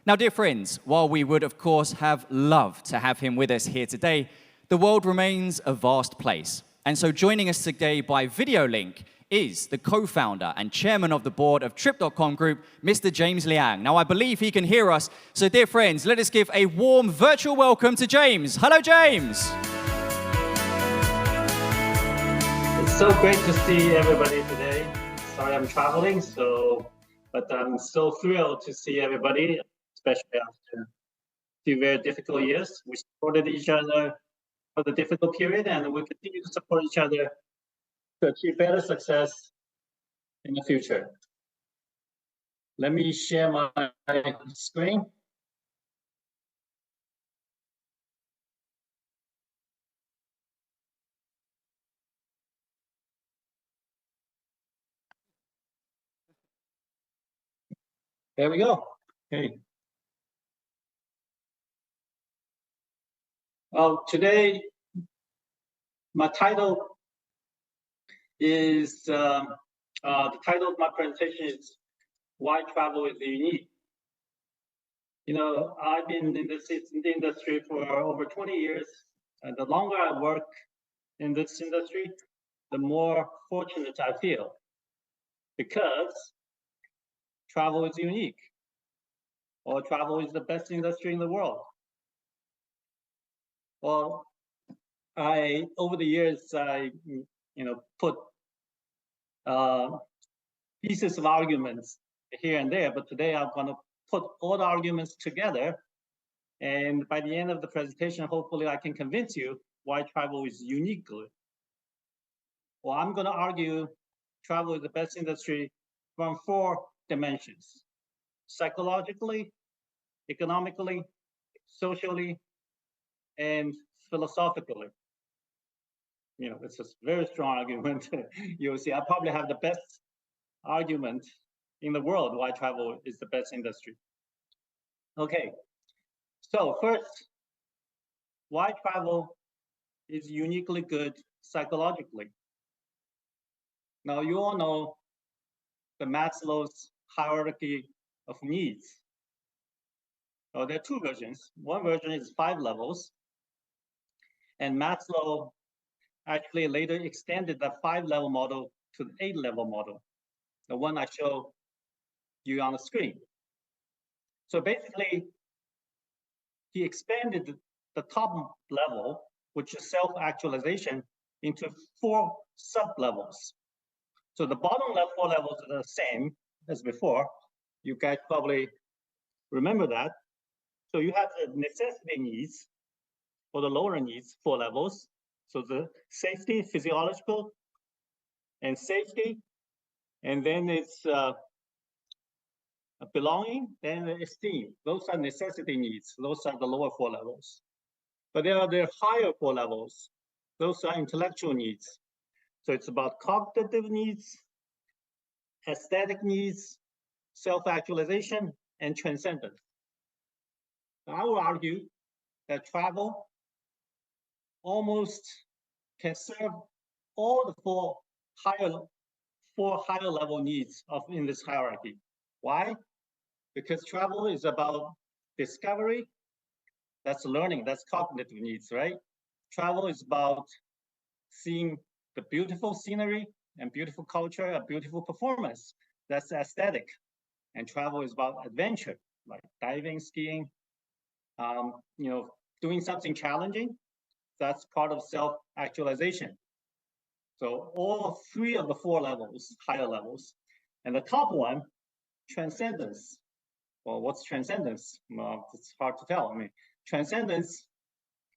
Now, dear friends, while we would, of course, have loved to have him with us here today, the world remains a vast place. And so joining us today by video link is the co-founder and chairman of the board of Trip.com Group, Mr. James Liang. Now, I believe he can hear us. So, dear friends, let us give a warm virtual welcome to James. Hello, James. It's so great to see everybody today. Sorry I'm traveling, but I'm so thrilled to see everybody, especially after a few very difficult years. We supported each other for the difficult period, and we continue to support each other to achieve better success in the future. Let me share my screen. There we go. Okay. Well, today, my title is, the title of my presentation is Why Travel is Unique. You know, I've been in this industry for over 20 years, and the longer I work in this industry, the more fortunate I feel, because travel is unique, or travel is the best industry in the world. Well, over the years, I put pieces of arguments here and there, but today I'm going to put all the arguments together, and by the end of the presentation, hopefully I can convince you why travel is uniquely. Well, I'm going to argue travel is the best industry from 4 dimensions: psychologically, economically, socially, and philosophically. You know, it's a very strong argument. You'll see I probably have the best argument in the world why travel is the best industry. Okay, so first, why travel is uniquely good psychologically. Now, you all know the Maslow's hierarchy of needs. So there are 2 versions. One version is 5 levels, and Maslow actually later extended the 5-level model to the 8-level model, the one I show you on the screen. So basically, he expanded the top level, which is self-actualization, into 4 sub-levels. So the bottom 4 levels are the same as before. You guys probably remember that. So you have the necessity needs, or the lower needs, 4 levels. So the safety, physiological, and safety, and then it's belonging, then esteem. Those are necessity needs. Those are the lower 4 levels. But there are the higher 4 levels. Those are intellectual needs. So it's about cognitive needs, aesthetic needs, self-actualization, and transcendence. I will argue that travel almost can serve all the 4 higher level needs in this hierarchy. Why? Because travel is about discovery. That's learning. That's cognitive needs, right? Travel is about seeing the beautiful scenery and beautiful culture, a beautiful performance. That's aesthetic. And travel is about adventure, like diving, skiing, doing something challenging. That's part of self-actualization. So all 3 of the 4 levels, higher levels. And the top one, transcendence. Well, what's transcendence? Well, it's hard to tell. I mean, transcendence,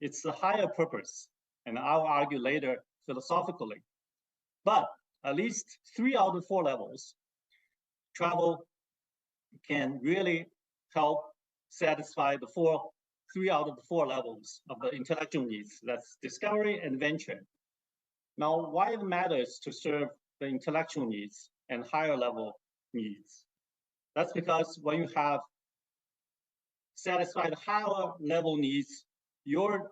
it's the higher purpose. And I'll argue later philosophically. But at least 3 out of 4 levels, travel can really help satisfy the 3 out of the 4 levels of the intellectual needs. That's discovery and adventure. Now, why it matters to serve the intellectual needs and higher level needs? That's because when you have satisfied higher level needs, your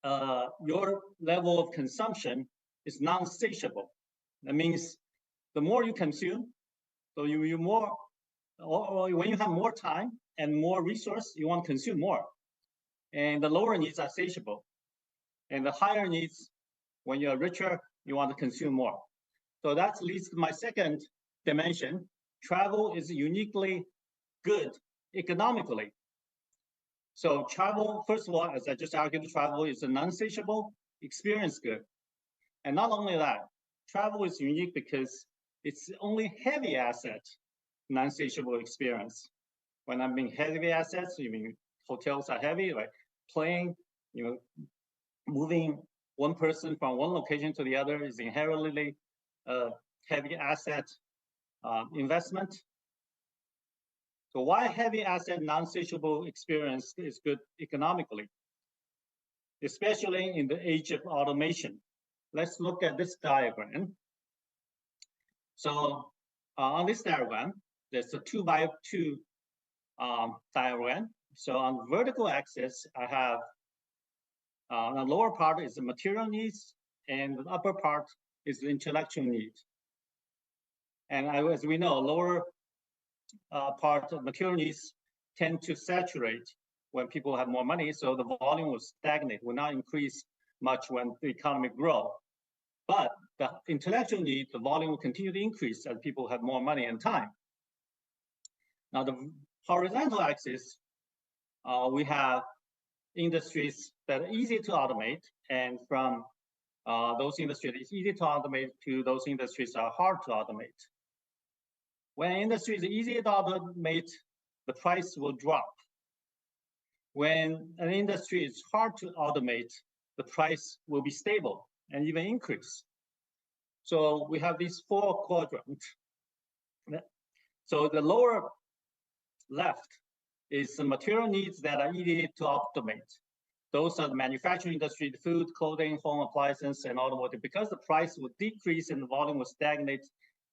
level of consumption is non-satiable. That means the more you consume, so you more or when you have more time and more resource, you want to consume more. And the lower needs are satiable. And the higher needs, when you're richer, you want to consume more. So that leads to my second dimension. Travel is uniquely good economically. So travel, first of all, as I just argued, travel is a non-satiable experience good. And not only that, travel is unique because it's only heavy asset, non-satiable experience. When I mean heavy assets, you mean hotels are heavy, like plane, moving one person from one location to the other is inherently a heavy asset investment. So why heavy asset non-satiable experience is good economically, especially in the age of automation. Let's look at this diagram. So on this diagram, there's a 2x2 diagram. So on the vertical axis, I have the lower part is the material needs, and the upper part is the intellectual needs. And as we know, lower part of material needs tend to saturate when people have more money, so the volume will stagnate, will not increase much when the economy grows. But the intellectual need, the volume will continue to increase as people have more money and time. Now, the horizontal axis, we have industries that are easy to automate, and from those industries that is easy to automate to those industries that are hard to automate. When industry is easy to automate, the price will drop. When an industry is hard to automate, the price will be stable and even increase. So we have these four quadrants. So the lower left is the material needs that are easy to automate. Those are the manufacturing industry, the food, clothing, home appliances, and automotive. Because the price will decrease and the volume will stagnate,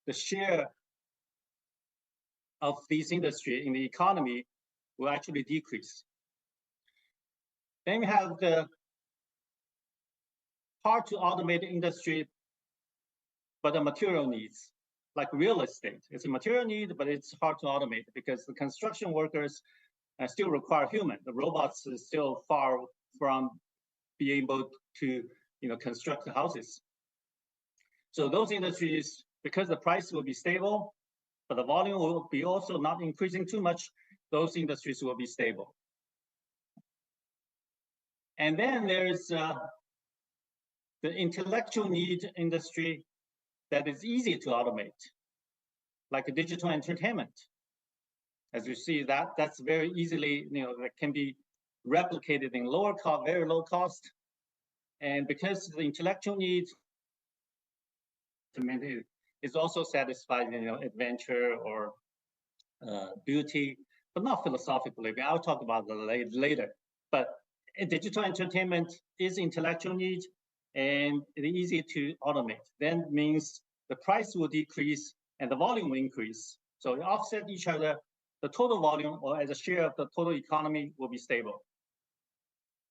the share of these industry in the economy will actually decrease. Then we have the hard to automate industry, but the material needs, like real estate. It's a material need, but it's hard to automate because the construction workers still require human. The robots are still far from being able to construct the houses. So those industries, because the price will be stable, but the volume will be also not increasing too much, those industries will be stable. And then there's the intellectual need industry that is easy to automate, like a digital entertainment. As you see, that's very easily, that can be replicated in lower cost, very low cost. And because the intellectual needs is also satisfied, adventure or beauty, but not philosophically. I'll talk about that later. But digital entertainment is intellectual need and it is easy to automate. Then means the price will decrease and the volume will increase. So they offset each other. The total volume or as a share of the total economy will be stable.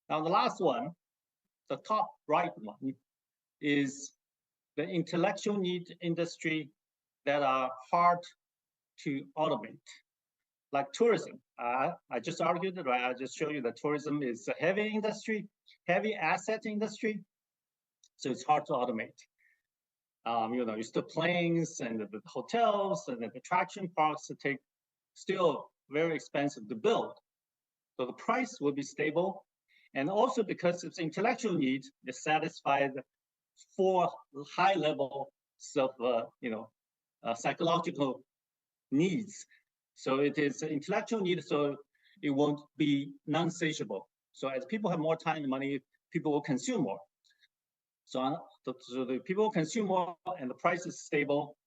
Now the last one, the top right one, is the intellectual need industry that are hard to automate, like tourism. I just argued it, right? I just showed you that tourism is a heavy industry, heavy asset industry, so it's hard to automate. You still planes and the hotels and the attraction parks that take still very expensive to build. So the price will be stable. And also because it's intellectual needs, it satisfies 4 high levels of psychological needs. So it is intellectual need, so it won't be non-satiable. So as people have more time and money, people will consume more. So the people will consume more and the price is stable,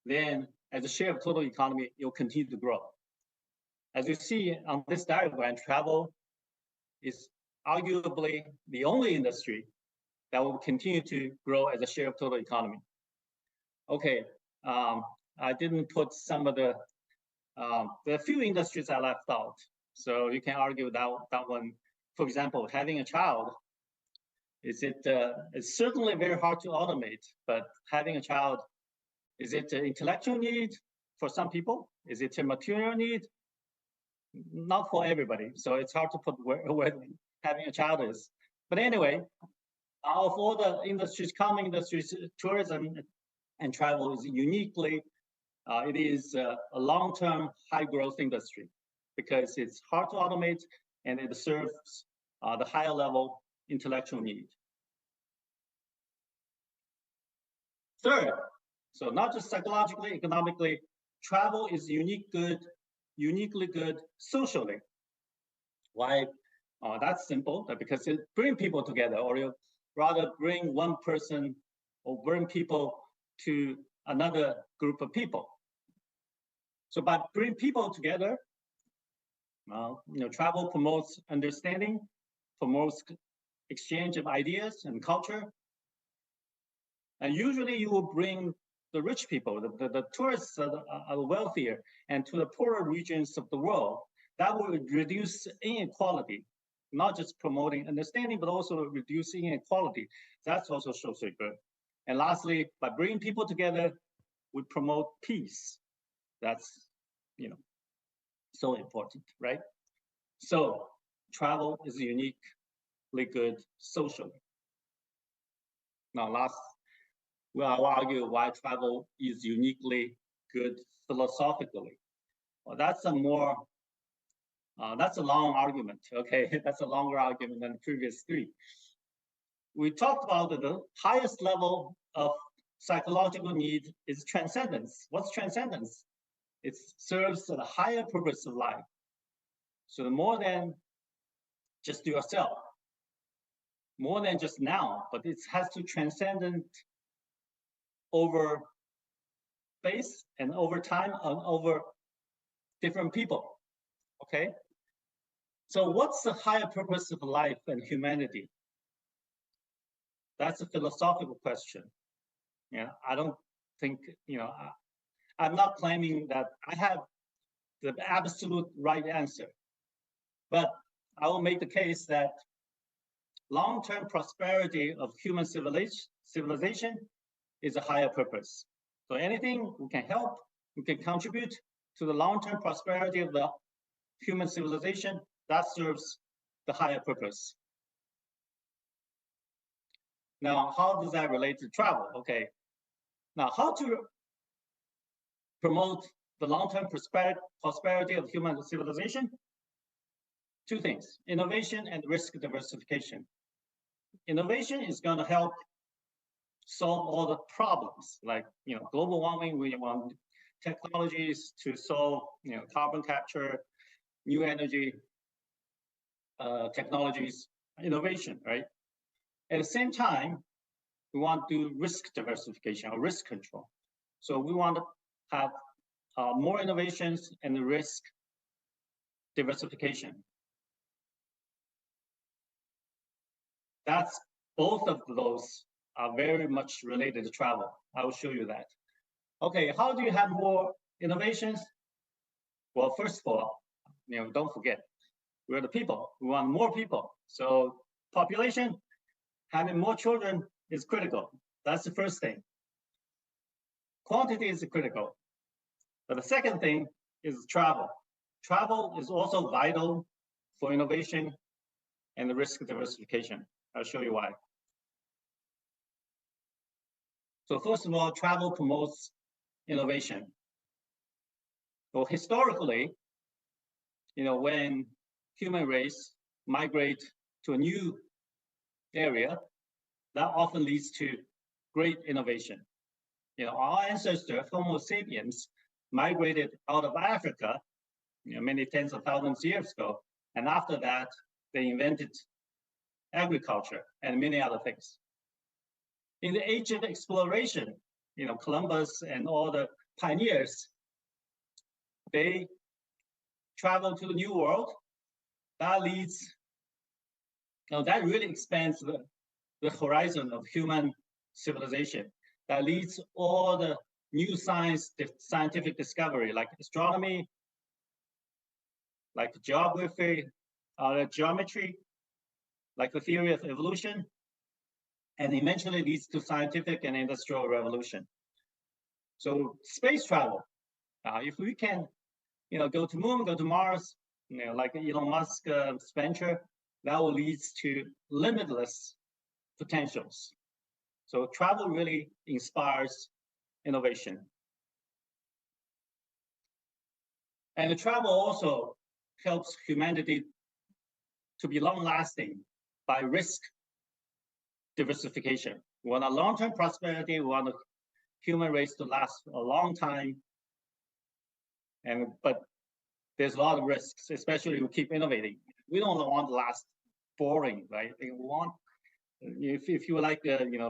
then as a share of total economy, it will continue to grow. As you see on this diagram, travel is arguably the only industry that will continue to grow as a share of total economy. Okay, I didn't put some of there are a few industries I left out. So you can argue that one, for example, having a child, it's certainly very hard to automate, but having a child, is it an intellectual need for some people? Is it a material need? Not for everybody. So it's hard to put where having a child is. But anyway, of all the industries, common industries, tourism and travel is uniquely, it is a long-term high growth industry because it's hard to automate and it serves the higher level intellectual need. Third, so not just psychologically, economically, travel is uniquely good socially. Why? That's simple, because it brings people together, or you rather bring one person or bring people to another group of people. So by bringing people together, travel promotes understanding, promotes exchange of ideas and culture. And usually you will bring the rich people, the tourists are wealthier, and to the poorer regions of the world. That will reduce inequality, not just promoting understanding, but also reducing inequality. That's also socially good. And lastly, by bringing people together, we promote peace. That's, so important, right? So travel is uniquely good socially. Now, I'll argue why travel is uniquely good philosophically. Well, that's a long argument, okay? That's a longer argument than the previous three. We talked about the highest level of psychological need is transcendence. What's transcendence? It serves the higher purpose of life. So more than just yourself, more than just now, but it has to transcend over space and over time and over different people, okay? So what's the higher purpose of life and humanity? That's a philosophical question. I don't think, I'm not claiming that I have the absolute right answer, but I will make the case that long-term prosperity of human civilization is a higher purpose. So anything we can help, we can contribute to the long-term prosperity of the human civilization, that serves the higher purpose. Now, how does that relate to travel? Okay. Now, how to promote the long-term prosperity of human civilization? Two things, innovation and risk diversification. Innovation is going to help solve all the problems, like global warming. We want technologies to solve carbon capture, new energy technologies, innovation, right? At the same time, we want to do risk diversification or risk control. So we want to have more innovations and risk diversification. That's both of those are very much related to travel. I will show you that. Okay, how do you have more innovations? Well, first of all, don't forget, we're the people. We want more people. So population, having more children is critical. That's the first thing. Quantity is critical. But the second thing is travel. Travel is also vital for innovation and the risk diversification. I'll show you why. So first of all, travel promotes innovation. So historically, when human race migrate to a new area, that often leads to great innovation. Our ancestor, Homo sapiens, migrated out of Africa, many tens of thousands of years ago. And after that, they invented agriculture and many other things. In the age of exploration, Columbus and all the pioneers, they traveled to the New World. That leads, that really expands the horizon of human civilization. That leads all the new scientific discovery, like astronomy, like geography, geometry, like the theory of evolution, and eventually leads to scientific and industrial revolution. So space travel If we can, go to moon, go to Mars, like Elon Musk's venture, that will lead to limitless potentials. So travel really inspires innovation. And the travel also helps humanity to be long-lasting by risk diversification. We want a long-term prosperity. We want the human race to last a long time. But there's a lot of risks, especially if we keep innovating. We don't want to last boring, right? We want, if you like,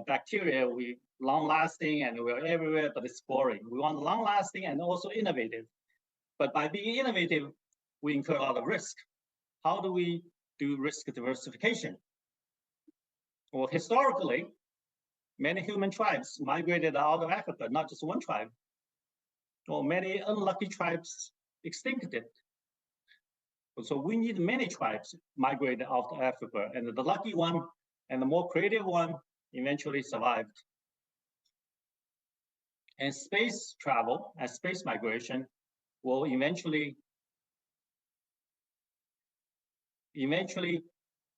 bacteria, we long-lasting and we're everywhere, but it's boring. We want long-lasting and also innovative. But by being innovative, we incur a lot of risk. How do we do risk diversification? Well, historically, many human tribes migrated out of Africa, not just one tribe. Well, many unlucky tribes extincted. So we need many tribes migrated out of Africa, and the lucky one and the more creative one eventually survived. And space travel and space migration will eventually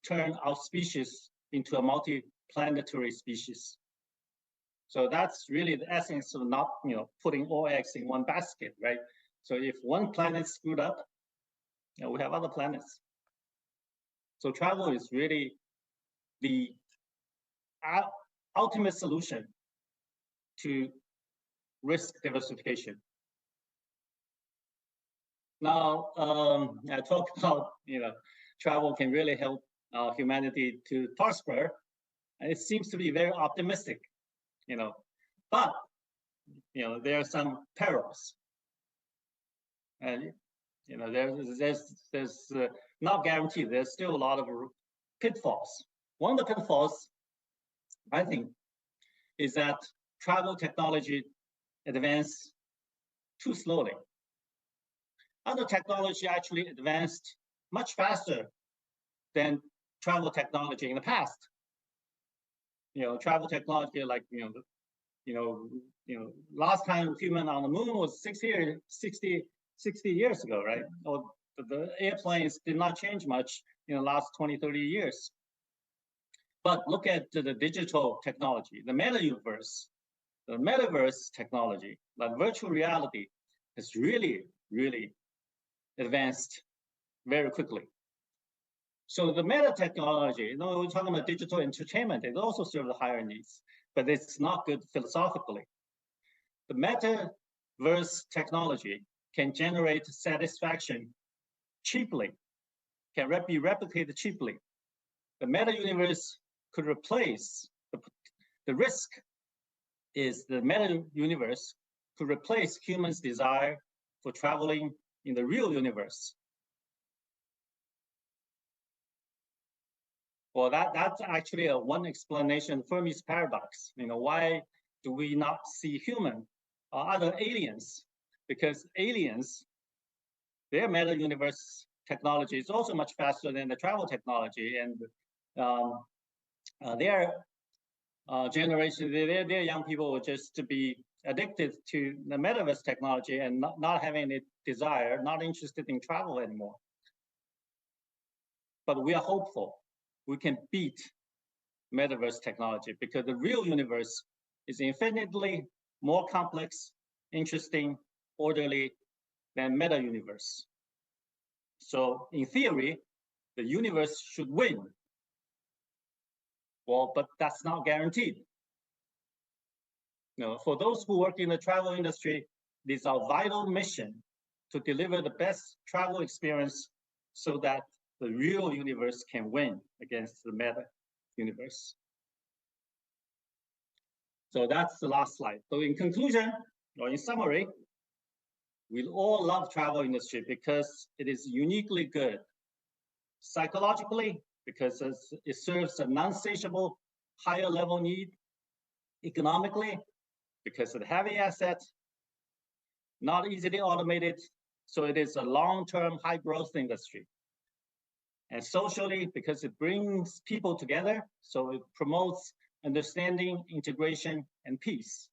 turn our species into a multi-planetary species. So that's really the essence of not, putting all eggs in one basket, right? So if one planet screwed up, we have other planets. So travel is really the ultimate solution to risk diversification. Now, I talked about, travel can really help humanity to prosper, and it seems to be very optimistic, but, there are some perils. And, there's not guaranteed, there's still a lot of pitfalls. One of the pitfalls, I think, is that travel technology advanced too slowly. Other technology actually advanced much faster than travel technology in the past. Travel technology, like, last time human on the moon was 60 years ago, right? Or the airplanes did not change much in the last 20, 30 years. But look at the digital technology, the metaverse technology, like virtual reality, has really, really advanced very quickly. So the meta technology, we're talking about digital entertainment, it also serves the higher needs, but it's not good philosophically. The metaverse technology can generate satisfaction cheaply, can be replicated cheaply. The meta universe could replace, the risk is the meta universe could replace humans' desire for traveling in the real universe. Well, that's actually one explanation, Fermi's paradox. Why do we not see human or other aliens? Because aliens, their meta universe technology is also much faster than the travel technology, and their generation, their young people will just be addicted to the metaverse technology and not having any desire, not interested in travel anymore. But we are hopeful we can beat metaverse technology because the real universe is infinitely more complex, interesting, orderly than meta universe. So in theory, the universe should win. Well, but that's not guaranteed. For those who work in the travel industry, it is our vital mission to deliver the best travel experience so that the real universe can win against the meta universe. So that's the last slide. So in conclusion, or in summary, we all love travel industry because it is uniquely good. Psychologically, because it serves a non-satiable higher level need. Economically, because of the heavy assets, not easily automated, so it is a long-term high growth industry. And socially, because it brings people together, so it promotes understanding, integration, and peace.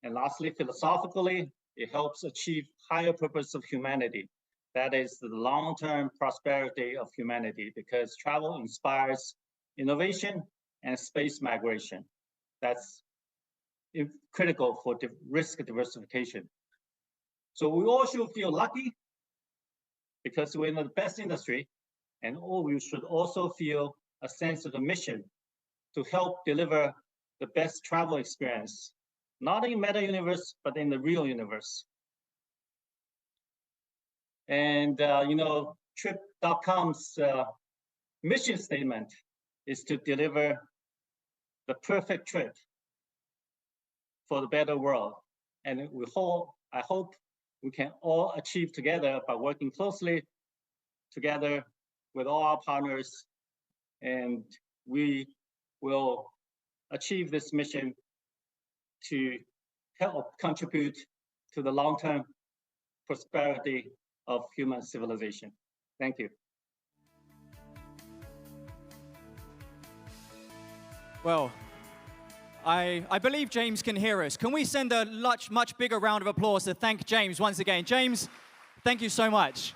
And lastly, philosophically, it helps achieve higher purpose of humanity. That is the long-term prosperity of humanity, because travel inspires innovation and space migration. That's critical for risk diversification. So we all should feel lucky because we're in the best industry, and we should also feel a sense of a mission to help deliver the best travel experience, not in meta universe, but in the real universe. And Trip.com's mission statement is to deliver the perfect trip for the better world. And I hope we can all achieve together by working closely together with all our partners, and we will achieve this mission to help contribute to the long-term prosperity of human civilization. Thank you. Well, I believe James can hear us. Can we send a much bigger round of applause to thank James once again? James, thank you so much.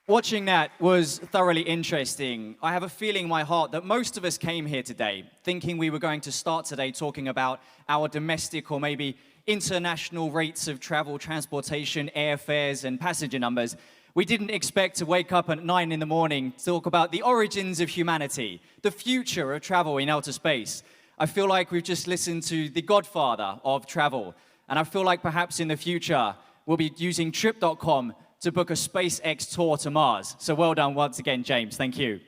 Watching that was thoroughly interesting. I have a feeling in my heart that most of us came here today thinking we were going to start today talking about our domestic or maybe international rates of travel, transportation, airfares, and passenger numbers. We didn't expect to wake up at 9 in the morning to talk about the origins of humanity, the future of travel in outer space. I feel like we've just listened to the godfather of travel, and I feel like perhaps in the future we'll be using Trip.com to book a SpaceX tour to Mars. So well done once again, James. Thank you.